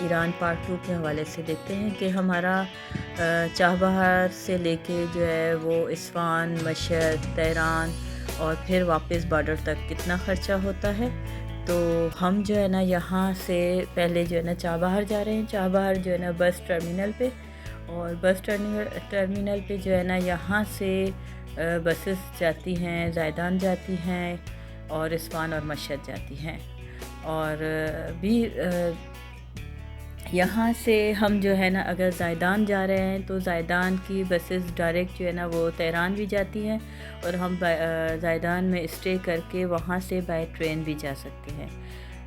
Iran part 2 के हवाले से देखते हैं कि हमारा चाबहार से लेके जो है वो इस्फान, मशहद, तेहरान और फिर वापस बॉर्डर तक कितना ख़र्चा होता है। तो हम जो है ना यहाँ से पहले जो है ना चाबहार जा रहे हैं। चाबहार जो है ना बस टर्मिनल पे, और बस टर्मिनल पे जो है ना यहाँ से बसेस जाती हैं, ज़ायदान जाती हैं और इस्फान और मशहद जाती हैं। और भी यहाँ से हम जो है ना अगर ज़ायदान जा रहे हैं तो ज़ायदान की बसेस डायरेक्ट जो है ना वो तेहरान भी जाती हैं, और हम ज़ायदान में स्टे करके वहाँ से बाय ट्रेन भी जा सकते हैं।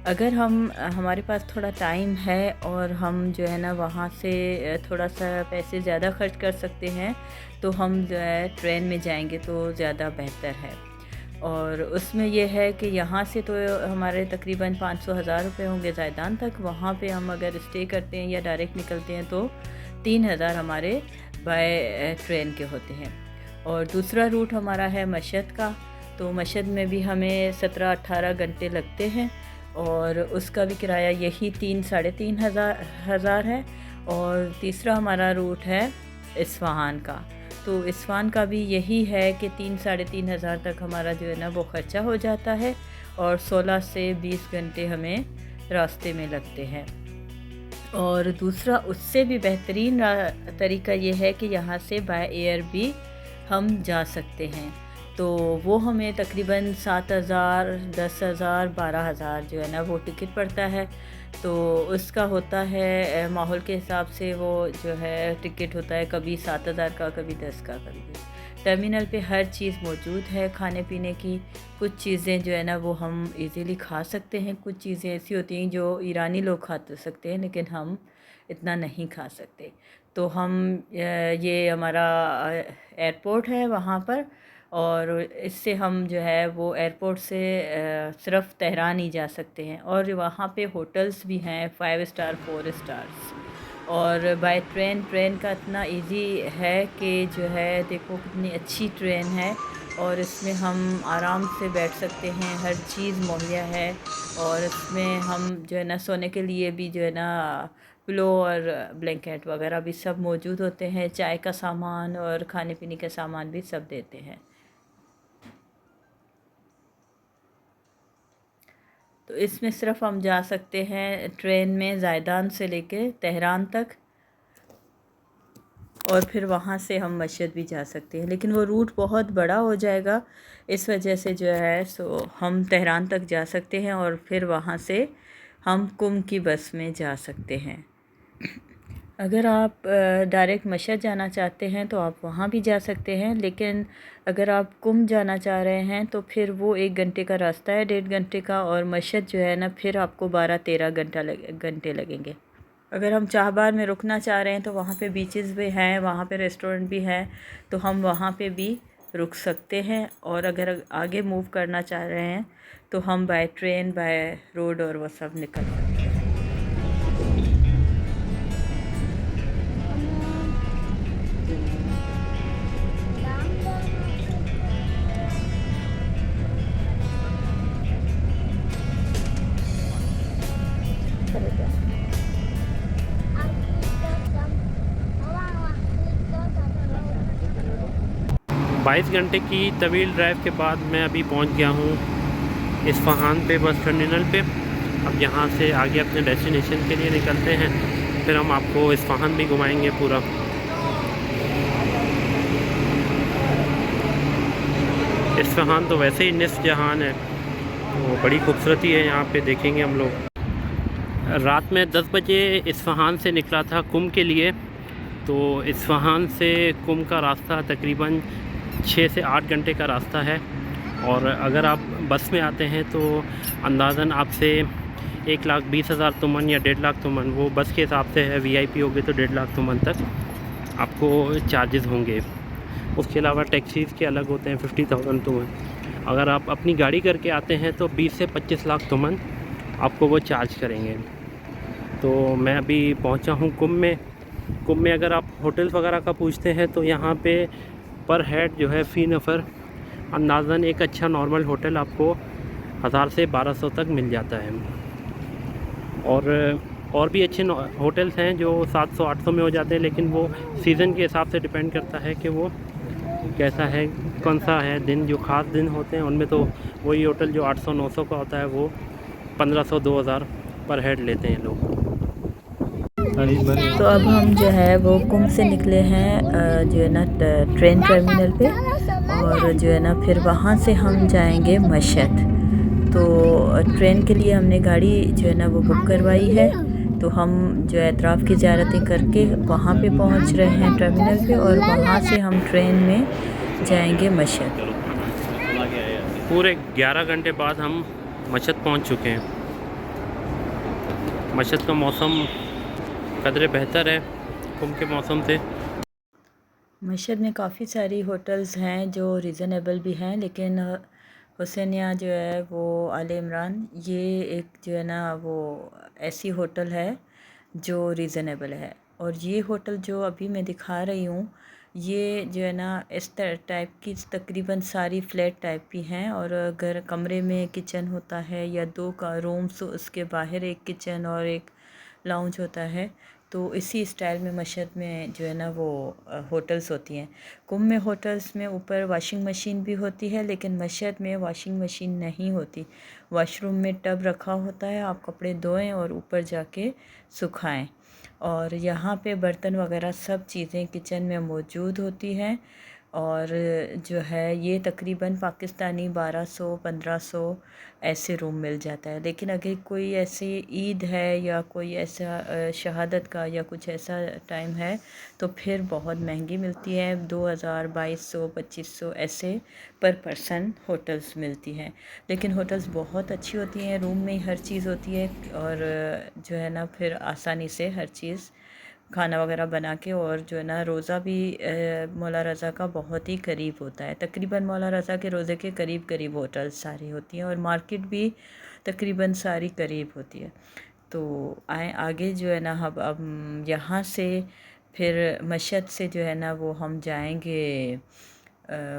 अगर हमारे पास थोड़ा टाइम है और हम जो है ना वहाँ से थोड़ा सा पैसे ज़्यादा खर्च कर सकते हैं, तो हम जो है ट्रेन में जाएंगे तो ज़्यादा बेहतर है। और उसमें यह है कि यहाँ से तो हमारे तकरीबन 500-1000 रुपये होंगे ज़ायदान तक। वहाँ पे हम अगर स्टे करते हैं या डायरेक्ट निकलते हैं तो 3000 हमारे बाय ट्रेन के होते हैं। और दूसरा रूट हमारा है मशहद का, तो मशहद में भी हमें 17-18 घंटे लगते हैं और उसका भी किराया यही 3-3.5 हज़ार है। और तीसरा हमारा रूट है इस्फहान का, तो इस्फान का भी यही है कि 3-3.5 हज़ार तक हमारा जो है ना वो ख़र्चा हो जाता है, और 16 से 20 घंटे हमें रास्ते में लगते हैं। और दूसरा उससे भी बेहतरीन तरीका ये है कि यहाँ से बाय एयर भी हम जा सकते हैं। तो वो हमें तकरीबन 7,000, 10,000, 12,000 जो है ना वो टिकट पड़ता है। तो उसका होता है माहौल के हिसाब से, वो जो है टिकट होता है कभी 7,000 का, कभी 10 का, कभी। टर्मिनल पे हर चीज़ मौजूद है खाने पीने की। कुछ चीज़ें जो है ना वो हम इजीली खा सकते हैं, कुछ चीज़ें ऐसी होती हैं जो ईरानी लोग खा सकते हैं लेकिन हम इतना नहीं खा सकते। तो हम ये हमारा एयरपोर्ट है वहाँ पर, और इससे हम जो है वो एयरपोर्ट से सिर्फ तेहरान ही जा सकते हैं। और वहाँ पे होटल्स भी हैं 5 स्टार 4 स्टार्स। और बाय ट्रेन का इतना इजी है कि जो है देखो कितनी अच्छी ट्रेन है, और इसमें हम आराम से बैठ सकते हैं, हर चीज़ मुहैया है। और इसमें हम जो है ना सोने के लिए भी जो है ना पिलो और ब्लैंकेट वगैरह भी सब मौजूद होते हैं, चाय का सामान और खाने पीने का सामान भी सब देते हैं। तो इसमें सिर्फ हम जा सकते हैं ट्रेन में ज़ायदान से लेके तेहरान तक, और फिर वहाँ से हम मशहद भी जा सकते हैं, लेकिन वो रूट बहुत बड़ा हो जाएगा। इस वजह से जो है सो हम तेहरान तक जा सकते हैं और फिर वहाँ से हम कुम की बस में जा सकते हैं। अगर आप डायरेक्ट मशहद जाना चाहते हैं तो आप वहाँ भी जा सकते हैं, लेकिन अगर आप कुम जाना चाह रहे हैं तो फिर वो 1 घंटे का रास्ता है, 1.5 घंटे का, और मशहद जो है ना फिर आपको 12-13 घंटे लगेंगे। अगर हम चाहबार में रुकना चाह रहे हैं तो वहाँ पे बीचेस भी हैं, वहाँ पे रेस्टोरेंट भी हैं, तो हम वहाँ पे भी रुक सकते हैं। और अगर आगे मूव करना चाह रहे हैं तो हम बाय ट्रेन, बाय रोड और वो सब निकल सकते हैं। बाईस घंटे की तवील ड्राइव के बाद मैं अभी पहुंच गया हूं इस्फहान पे बस टर्मिनल पे। अब यहां से आगे अपने डेस्टिनेशन के लिए निकलते हैं, फिर हम आपको इस्फहान भी घुमाएंगे पूरा। इस्फहान तो वैसे ही निस्फ जहान है, तो बड़ी खूबसूरती है यहाँ पे, देखेंगे हम लोग। रात में 10 बजे इस्फहान से निकला था कुम के लिए। तो इस्फहान से कुम का रास्ता तकरीबन 6 से 8 घंटे का रास्ता है। और अगर आप बस में आते हैं तो अंदाज़न आपसे 1,20,000 तुमन या 1.5 लाख तुमन, वो बस के हिसाब से है, वीआईपी हो गए तो 1.5 लाख तुमन तक आपको चार्जेस होंगे। उसके अलावा टैक्सीज़ के अलग होते हैं 50,000 तुमन। अगर आप अपनी गाड़ी करके आते हैं तो 20 से 25 लाख तुमन आपको वो चार्ज करेंगे। तो मैं अभी पहुंचा हूं कुम में। कुम में अगर आप होटल्स वगैरह का पूछते हैं तो यहाँ पे पर हेड जो है फ़ी नफ़र अंदाज़न एक अच्छा नॉर्मल होटल आपको 1000 से 1200 तक मिल जाता है। और भी अच्छे होटल्स हैं जो 700-800 में हो जाते हैं, लेकिन वो सीज़न के हिसाब से डिपेंड करता है कि वो कैसा है, कौन सा है दिन। जो ख़ास दिन होते हैं उनमें तो वही होटल जो 800-900 का होता है वो 1500-2000 पर हेड लेते हैं लोग। तो अब हम जो है वो कुंभ से निकले हैं जो है ना ट्रेन टर्मिनल पे, और जो है ना फिर वहाँ से हम जाएंगे मशहद। तो ट्रेन के लिए हमने गाड़ी जो है ना वो बुक करवाई है। तो हम जो है अतराफ़ की ज़ियारतें करके वहाँ पे पहुँच रहे हैं टर्मिनल पे, और वहाँ से हम ट्रेन में जाएंगे मशहद। पूरे 11 घंटे बाद हम मशहद पहुँच चुके हैं। मशहद का मौसम कदरे बेहतर है कुंभ के मौसम से। मशहद में काफ़ी सारी होटल्स हैं जो रीज़नेबल भी हैं, लेकिन हुसैनिया जो है वो आले इमरान, ये एक जो है ना वो ऐसी होटल है जो रीज़नेबल है। और ये होटल जो अभी मैं दिखा रही हूँ, ये जो है ना इस टाइप की तकरीबन सारी फ्लैट टाइप की हैं, और अगर कमरे में किचन होता है या 2 का रूम्स, उसके बाहर एक किचन और एक लाउंज होता है, तो इसी स्टाइल में मशहद में जो है ना वो होटल्स होती हैं। कुंभ में होटल्स में ऊपर वॉशिंग मशीन भी होती है, लेकिन मशहद में वॉशिंग मशीन नहीं होती। वॉशरूम में टब रखा होता है, आप कपड़े धोएं और ऊपर जाके सुखाएं। और यहाँ पे बर्तन वगैरह सब चीज़ें किचन में मौजूद होती हैं। और जो है ये तकरीबन पाकिस्तानी 1200-1500 ऐसे रूम मिल जाता है। लेकिन अगर कोई ऐसी ईद है या कोई ऐसा शहादत का या कुछ ऐसा टाइम है, तो फिर बहुत महंगी मिलती है। 2000, 2200, 2500 ऐसे पर पर्सन होटल्स मिलती हैं। लेकिन होटल्स बहुत अच्छी होती हैं, रूम में ही हर चीज़ होती है, और जो है ना फिर आसानी से हर चीज़ खाना वगैरह बना के। और जो है ना रोज़ा भी मौला रज़ा का बहुत ही करीब होता है। तकरीबन मौला रज़ा के रोज़े के करीब करीब होटल्स सारी होती हैं, और मार्केट भी तकरीबन सारी करीब होती है। तो आए आगे जो है ना अब यहाँ से फिर मशहद से जो है ना वो हम जाएंगे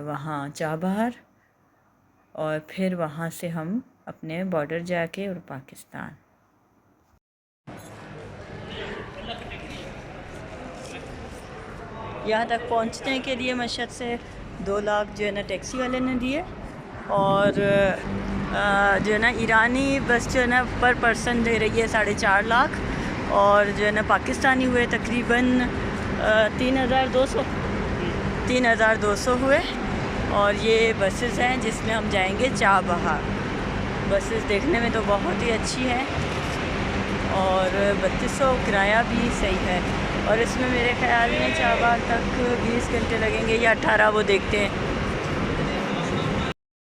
वहाँ चाबहार, और फिर वहाँ से हम अपने बॉर्डर जाके और पाकिस्तान। यहाँ तक पहुँचने के लिए मशहद से 2 लाख जो है ना टैक्सी वाले ने दिए, और जो है ना ईरानी बस जो है ना पर पर्सन दे रही है 4.5 लाख, और जो है ना पाकिस्तानी हुए तकरीबन 3200 हुए। और ये बसेस हैं जिसमें हम जाएंगे चाबहार। बसेस देखने में तो बहुत ही अच्छी है, और 3200 किराया भी सही है। और इसमें मेरे ख़्याल में चाबहार तक 20 घंटे लगेंगे या 18, वो देखते हैं।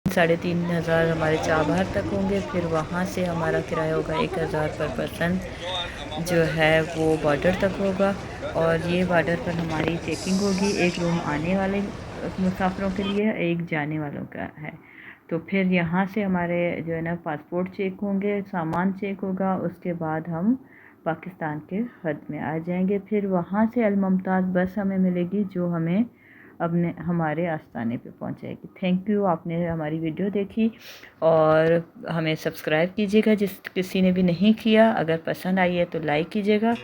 3500 हमारे चाबहार तक होंगे। फिर वहाँ से हमारा किराया होगा 1000 पर पर्सन, जो है वो बॉर्डर तक होगा। और ये बॉर्डर पर हमारी चेकिंग होगी, एक रूम आने वाले मुसाफिरों के लिए, एक जाने वालों का है। तो फिर यहाँ से हमारे जो है ना पासपोर्ट चेक होंगे, सामान चेक होगा, उसके बाद हम पाकिस्तान के हद में आ जाएंगे। फिर वहाँ से अल मुमताज़ बस हमें मिलेगी जो हमें अपने हमारे आस्ताने पे पहुँचाएगी। थैंक यू, आपने हमारी वीडियो देखी, और हमें सब्सक्राइब कीजिएगा जिस किसी ने भी नहीं किया। अगर पसंद आई है तो लाइक कीजिएगा।